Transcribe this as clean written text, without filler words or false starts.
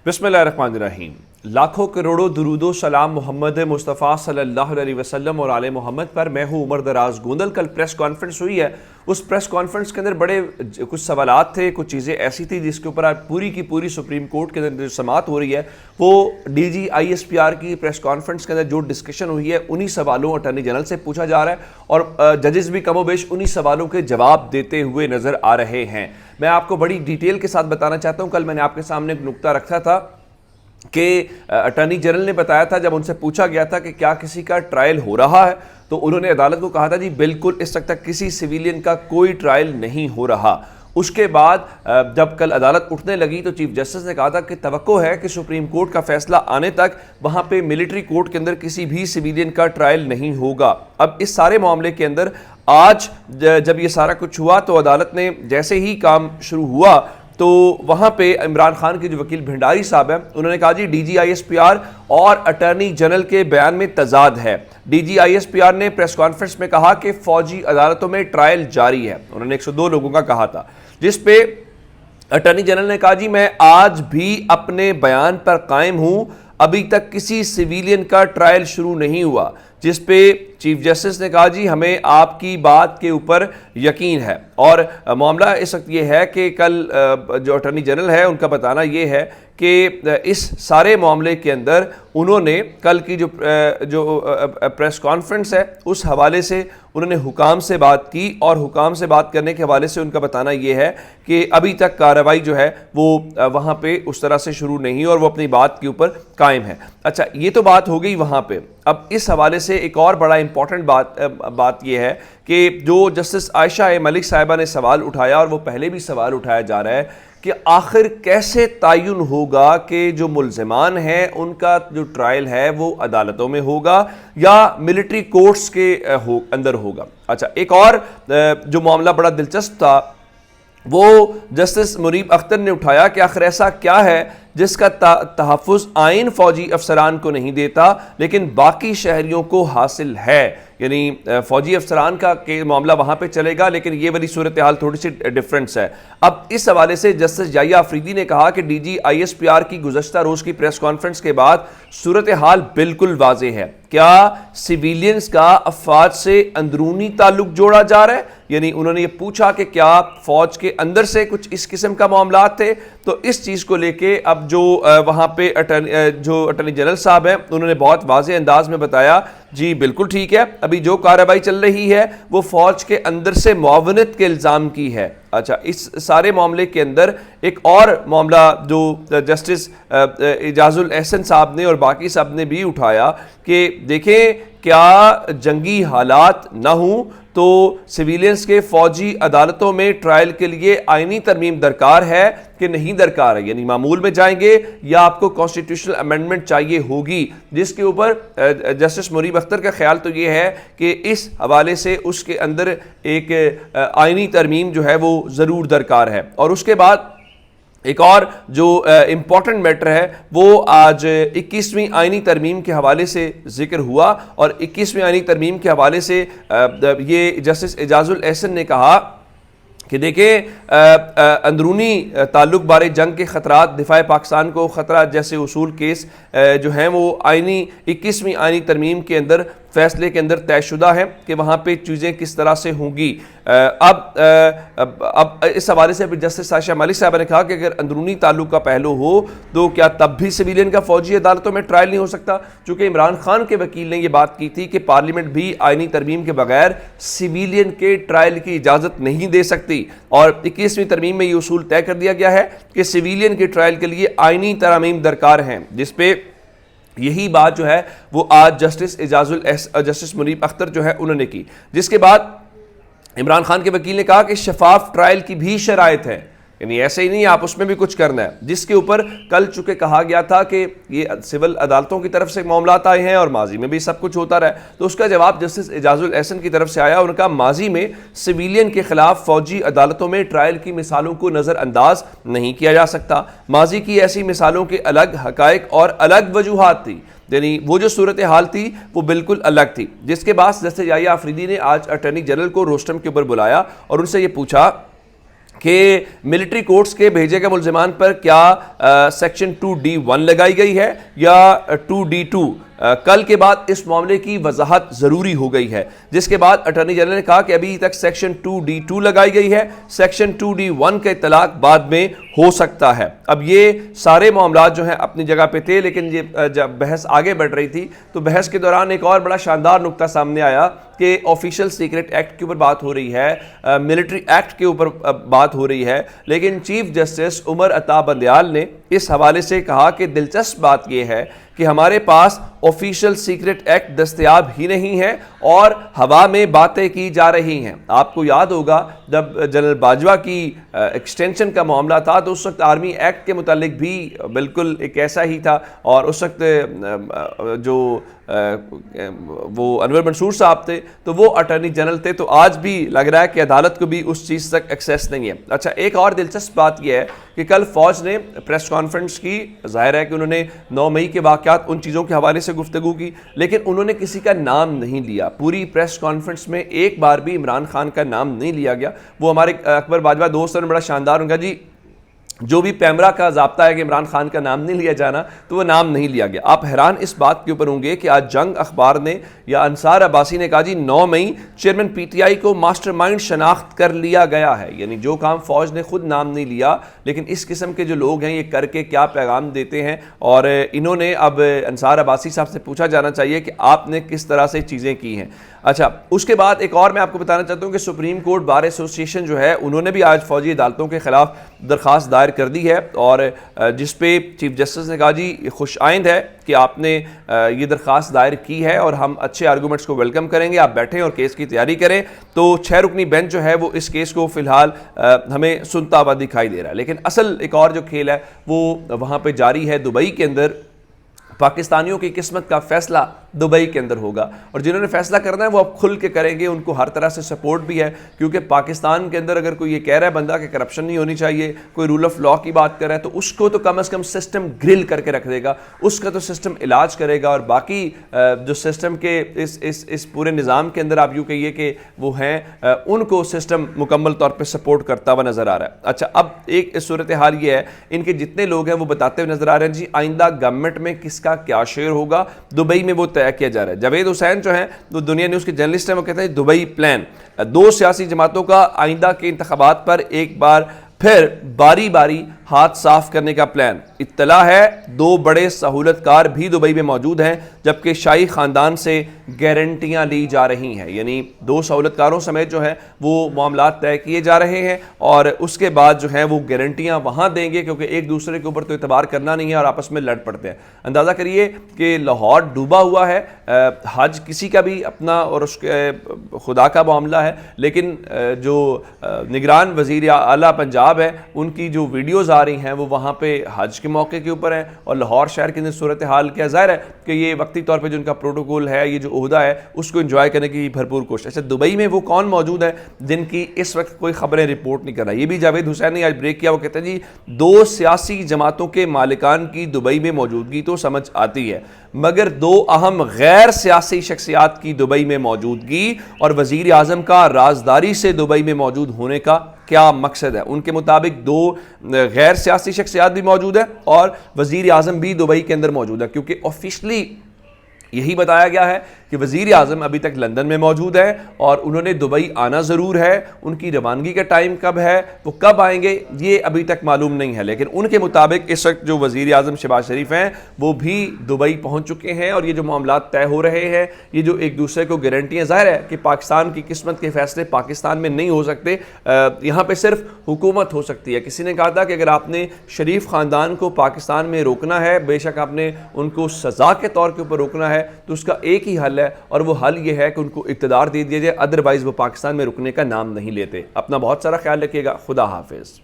बिस्मिल्लाहिर्रहमानिर्रहीम। लाखों करोड़ों दुरूदो सलाम मोहम्मद मुस्तफ़ा सल्लल्लाहु अलैहि वसल्लम और आले मोहम्मद पर। मैं हूँ उमर दराज गोंदल। कल प्रेस कॉन्फ्रेंस हुई है, उस प्रेस कॉन्फ्रेंस के अंदर बड़े कुछ सवालात थे, कुछ चीज़ें ऐसी थी जिसके ऊपर आज पूरी की पूरी सुप्रीम कोर्ट के अंदर जो समाअत हो रही है वो DG ISPR की प्रेस कॉन्फ्रेंस के अंदर जो डिस्कशन हुई है उन्हीं सवालों अटॉर्नी जनरल से पूछा जा रहा है और जजेस भी कमोबेश उन्हीं सवालों के जवाब देते हुए नज़र आ रहे हैं। मैं आपको बड़ी डिटेल के साथ बताना चाहता हूँ। कल मैंने आपके सामने एक नुक्ता रखा था कि अटॉर्नी जनरल ने बताया था, जब उनसे पूछा गया था कि क्या किसी का ट्रायल हो रहा है, तो उन्होंने अदालत को कहा था जी बिल्कुल इस वक्त तक किसी सिविलियन का कोई ट्रायल नहीं हो रहा। उसके बाद जब कल अदालत उठने लगी तो चीफ जस्टिस ने कहा था कि तवक्को है कि सुप्रीम कोर्ट का फैसला आने तक वहाँ पे मिलिट्री कोर्ट के अंदर किसी भी सिविलियन का ट्रायल नहीं होगा। अब इस सारे मामले के अंदर आज जब ये सारा कुछ हुआ तो अदालत ने जैसे ही काम शुरू हुआ तो वहाँ पे इमरान खान के जो वकील भंडारी साहब हैं उन्होंने कहा जी DG ISPR और अटॉर्नी जनरल के बयान में तजाद है। DG ISPR ने प्रेस कॉन्फ्रेंस में कहा कि फौजी अदालतों में ट्रायल जारी है। उन्होंने 102 लोगों का कहा था, जिस पे अटॉर्नी जनरल ने कहा जी मैं आज भी अपने बयान पर कायम हूँ, अभी तक किसी सिविलियन का ट्रायल शुरू नहीं हुआ। जिस पे चीफ जस्टिस ने कहा जी हमें आपकी बात के ऊपर यकीन है। और मामला इस वक्त ये है कि कल जो अटॉर्नी जनरल है उनका बताना ये है कि इस सारे मामले के अंदर उन्होंने कल की जो प्रेस कॉन्फ्रेंस है उस हवाले से उन्होंने हुकाम से बात की और हुकाम से बात करने के हवाले से उनका बताना ये है कि अभी तक कार्रवाई जो है वो वहाँ पे उस तरह से शुरू नहीं और वो अपनी बात के ऊपर कायम है। अच्छा, ये तो बात हो गई वहाँ पे। अब इस हवाले से एक और बड़ा इंपॉर्टेंट बात यह है कि जो जस्टिस आयशा मलिक साहिबा ने सवाल उठाया और वो पहले भी सवाल उठाया जा रहा है कि आखिर कैसे तयन होगा कि जो मुल्ज़िमान हैं उनका जो ट्रायल है वो अदालतों में होगा या मिलिट्री कोर्ट्स के अंदर होगा। अच्छा, एक और जो मामला बड़ा दिलचस्प था वो जस्टिस मुनीब अख्तर ने उठाया कि आखिर ऐसा क्या है जिसका तहफ़्फ़ुज़ आइन फ़ौजी अफसरान को नहीं देता लेकिन बाकी शहरियों को हासिल है। यानी फ़ौजी अफसरान का मामला वहाँ पे चलेगा लेकिन ये वाली सूरत हाल थोड़ी सी डिफरेंस है। अब इस हवाले से जस्टिस याहिया अफरीदी ने कहा कि DG ISPR की गुज़श्ता रोज़ की प्रेस कॉन्फ्रेंस के बाद सूरत हाल बिल्कुल वाज़ेह है। क्या सिविलियंस का अफवाज से अंदरूनी ताल्लुक जोड़ा जा रहा है? यानी उन्होंने ये पूछा कि क्या फ़ौज के अंदर से कुछ इस किस्म का मामला थे। तो इस चीज़ को लेके अब जो वहाँ पे अटॉर्नी जनरल साहब हैं उन्होंने बहुत वाज़ेह अंदाज में बताया जी बिल्कुल ठीक है, अभी जो कार्रवाई चल रही है वो फ़ौज के अंदर से मुआवनत के इल्ज़ाम की है। अच्छा, इस सारे मामले के अंदर एक और मामला जो जस्टिस इजाजुल एहसन साहब ने और बाकी साहब ने भी उठाया कि देखें क्या जंगी हालात ना हों तो सिविलियंस के फ़ौजी अदालतों में ट्रायल के लिए आइनी तरमीम दरकार है कि नहीं दरकार है, यानी मामूल में जाएंगे या आपको कॉन्स्टिट्यूशनल अमेंडमेंट चाहिए होगी। जिसके ऊपर जस्टिस मुनीब अख्तर का ख्याल तो ये है कि इस हवाले से उसके अंदर एक आइनी तरमीम जो है वो ज़रूर दरकार है। और उसके बाद एक और जो इम्पॉर्टेंट मैटर है वो आज 21वीं आइनी तरमीम के हवाले से जिक्र हुआ और 21वीं आइनी तरमीम के हवाले से ये जस्टिस इजाजुल एहसन ने कहा कि देखें अंदरूनी ताल्लुक बारे जंग के ख़तरात दिफा पाकिस्तान को ख़तरा जैसे उसूल केस जो हैं वो आइनी 21वीं आइनी तरमीम के अंदर फैसले के अंदर तयशुदा है कि वहाँ पे चीज़ें किस तरह से होंगी। अब इस हवाले से जस्टिस आयशा मलिक साहब ने कहा कि अगर अंदरूनी ताल्लुक का पहलू हो तो क्या तब भी सिविलियन का फ़ौजी अदालतों में ट्रायल नहीं हो सकता? चूँकि इमरान खान के वकील ने यह बात की थी कि पार्लियामेंट भी आइनी तरमीम के बगैर सिविलियन के ट्रायल की इजाज़त नहीं दे सकती और 21वीं तरमीम में ये उसूल तय कर दिया गया है कि सिविलियन के ट्रायल के लिए आइनी तरमीम दरकार हैं। जिस पे यही बात जो है वो आज जस्टिस मुनीब अख्तर जो है उन्होंने की। जिसके बाद इमरान खान के वकील ने कहा कि शफाफ ट्रायल की भी शराइत है, यानी ऐसे ही नहीं आप उसमें भी कुछ करना है। जिसके ऊपर कल चूँकि कहा गया था कि ये सिविल अदालतों की तरफ से मामलात आए हैं और माजी में भी सब कुछ होता रहा, तो उसका जवाब जस्टिस इजाजुल एहसन की तरफ से आया। उनका माजी में सिविलियन के खिलाफ फ़ौजी अदालतों में ट्रायल की मिसालों को नज़रअंदाज नहीं किया जा सकता। माजी की ऐसी मिसालों के अलग हक़ाइक़ और अलग वजूहात थी, यानी वो जो सूरत हाल थी वो बिल्कुल अलग थी। जिसके बाद जस्टिस याहिया अफरीदी ने आज अटॉर्नी जनरल को रोस्टम के ऊपर बुलाया और उनसे ये पूछा کہ ملٹری کورٹس کے بھیجے گئے ملزمان پر کیا سیکشن 2D1 لگائی گئی ہے یا 2D2. کل کے بعد اس معاملے کی وضاحت ضروری ہو گئی ہے، جس کے بعد اٹارنی جنرل نے کہا کہ ابھی تک سیکشن 2D2 لگائی گئی ہے، سیکشن 2D1 کا اطلاق بعد میں ہو سکتا ہے. اب یہ سارے معاملات جو ہیں اپنی جگہ پہ تھے، لیکن جب بحث آگے بڑھ رہی تھی تو بحث کے دوران ایک اور بڑا شاندار نقطہ سامنے آیا کہ آفیشل سیکرٹ ایکٹ کے اوپر بات ہو رہی ہے، ملٹری ایکٹ کے اوپر بات ہو رہی ہے، لیکن چیف جسٹس عمر عطا بندیال نے اس حوالے سے کہا کہ دلچسپ بات یہ ہے کہ ہمارے پاس آفیشل سیکرٹ ایکٹ دستیاب ہی نہیں ہے اور ہوا میں باتیں کی جا رہی ہیں. آپ کو یاد ہوگا جب جنرل باجوہ کی ایکسٹینشن کا معاملہ تھا تو اس وقت آرمی ایکٹ کے متعلق بھی بالکل ایک ایسا ہی تھا، اور اس وقت جو وہ انور منصور صاحب تھے تو وہ اٹارنی جنرل تھے، تو آج بھی لگ رہا ہے کہ عدالت کو بھی اس چیز تک ایکسیس نہیں ہے. اچھا، ایک اور دلچسپ بات یہ ہے کہ کل فوج نے پریس کانفرنس کی. ظاہر ہے کہ انہوں نے 9 مئی کے واقعات ان چیزوں کے حوالے سے گفتگو کی، لیکن انہوں نے کسی کا نام نہیں لیا. پوری پریس کانفرنس میں ایک بار بھی عمران خان کا نام نہیں لیا گیا. وہ ہمارے اکبر باجوہ دوست نے بڑا شاندار ان کا جی جو بھی پیمرا کا ضابطہ ہے کہ عمران خان کا نام نہیں لیا جانا، تو وہ نام نہیں لیا گیا. آپ حیران اس بات کے اوپر ہوں گے کہ آج جنگ اخبار نے یا انصار عباسی نے کہا جی 9 مئی چیئرمین پی ٹی آئی کو ماسٹر مائنڈ شناخت کر لیا گیا ہے. یعنی جو کام فوج نے خود نام نہیں لیا، لیکن اس قسم کے جو لوگ ہیں یہ کر کے کیا پیغام دیتے ہیں. اور انہوں نے اب انصار عباسی صاحب سے پوچھا جانا چاہیے کہ آپ نے کس طرح سے چیزیں کی ہیں. اچھا، اس کے بعد ایک اور میں آپ کو بتانا چاہتا ہوں کہ سپریم کورٹ بار ایسوسی ایشن جو ہے انہوں نے بھی آج فوجی عدالتوں کے خلاف درخواست دائر کر دی ہے، اور جس پہ چیف جسٹس نے کہا جی خوش آئند ہے کہ آپ نے یہ درخواست دائر کی ہے اور ہم اچھے آرگومنٹس کو ویلکم کریں گے، آپ بیٹھیں اور کیس کی تیاری کریں. تو 6 رکنی بینچ جو ہے وہ اس کیس کو فی الحال ہمیں سنتا ہوا دکھائی دے رہا ہے. لیکن اصل ایک اور جو کھیل ہے وہ وہاں پہ جاری ہے. دبئی کے اندر پاکستانیوں کی قسمت کا فیصلہ دبئی کے اندر ہوگا، اور جنہوں نے فیصلہ کرنا ہے وہ اب کھل کے کریں گے. ان کو ہر طرح سے سپورٹ بھی ہے، کیونکہ پاکستان کے اندر اگر کوئی یہ کہہ رہا ہے بندہ کہ کرپشن نہیں ہونی چاہیے، کوئی رول آف لا کی بات کر رہا ہے، تو اس کو تو کم از کم سسٹم گرل کر کے رکھ دے گا، اس کا تو سسٹم علاج کرے گا. اور باقی جو سسٹم کے اس پورے نظام کے اندر آپ یوں کہیے کہ وہ ہیں، ان کو سسٹم مکمل طور پہ سپورٹ کرتا ہوا نظر آ رہا ہے. اچھا، اب ایک صورتحال یہ ہے، ان کے جتنے لوگ ہیں وہ بتاتے ہوئے نظر آ رہے ہیں جی آئندہ گورنمنٹ میں کس کا کیا شیئر ہوگا. دبئی میں وہ طے کیا جا رہا ہے. جاوید حسین جو ہیں وہ دنیا نیوز کے جرنلسٹ ہیں، وہ کہتے ہیں دبئی پلان 2 سیاسی جماعتوں کا آئندہ کے انتخابات پر ایک بار پھر باری باری ہاتھ صاف کرنے کا پلان. اطلاع ہے 2 بڑے سہولت کار بھی دبئی میں موجود ہیں، جبکہ شاہی خاندان سے گارنٹیاں لی جا رہی ہیں. یعنی 2 سہولت کاروں سمیت جو ہے وہ معاملات طے کیے جا رہے ہیں، اور اس کے بعد جو ہے وہ گارنٹیاں وہاں دیں گے، کیونکہ ایک دوسرے کے اوپر تو اعتبار کرنا نہیں ہے اور آپس میں لڑ پڑتے ہیں. اندازہ کریے کہ لاہور ڈوبا ہوا ہے، حج کسی کا بھی اپنا اور اس کے خدا کا معاملہ ہے، لیکن جو نگران وزیر اعلیٰ پنجاب ہے ان کی جو ویڈیوز آ رہی ہیں وہ وہاں پہ حج کے موقع کے اوپر ہیں، اور لاہور شہر کے اندر صورتحال کیا. ظاہر ہے کہ یہ وقتی طور پہ جو ان کا پروٹوکول ہے، یہ جو عہدہ ہے، اس کو انجوائے کرنے کی بھرپور کوشش. اچھا، دبئی میں وہ کون موجود ہے جن کی اس وقت کوئی خبریں رپورٹ نہیں کر رہا؟ یہ بھی جاوید حسین نے آج بریک کیا. وہ کہتے ہیں جی 2 سیاسی جماعتوں کے مالکان کی دبئی میں موجودگی تو سمجھ آتی ہے، مگر 2 اہم غیر سیاسی شخصیات کی دبئی میں موجودگی اور وزیر اعظم کا رازداری سے دبئی میں موجود ہونے کا کیا مقصد ہے؟ ان کے مطابق 2 غیر سیاسی شخصیات بھی موجود ہیں اور وزیر اعظم بھی دبئی کے اندر موجود ہے، کیونکہ آفیشلی یہی بتایا گیا ہے کہ وزیر اعظم ابھی تک لندن میں موجود ہے اور انہوں نے دبئی آنا ضرور ہے. ان کی روانگی کا ٹائم کب ہے، وہ کب آئیں گے، یہ ابھی تک معلوم نہیں ہے. لیکن ان کے مطابق اس وقت جو وزیر اعظم شہباز شریف ہیں وہ بھی دبئی پہنچ چکے ہیں، اور یہ جو معاملات طے ہو رہے ہیں، یہ جو ایک دوسرے کو گارنٹیاں، ظاہر ہے کہ پاکستان کی قسمت کے فیصلے پاکستان میں نہیں ہو سکتے، یہاں پہ صرف حکومت ہو سکتی ہے. کسی نے کہا تھا کہ اگر آپ نے شریف خاندان کو پاکستان میں روکنا ہے، بے شک آپ نے ان کو سزا کے طور کے اوپر روکنا ہے، تو اس کا ایک ہی حل ہے، اور وہ حل یہ ہے کہ ان کو اقتدار دے دیا جائے، ادروائز وہ پاکستان میں رکنے کا نام نہیں لیتے. اپنا بہت سارا خیال رکھیے گا. خدا حافظ.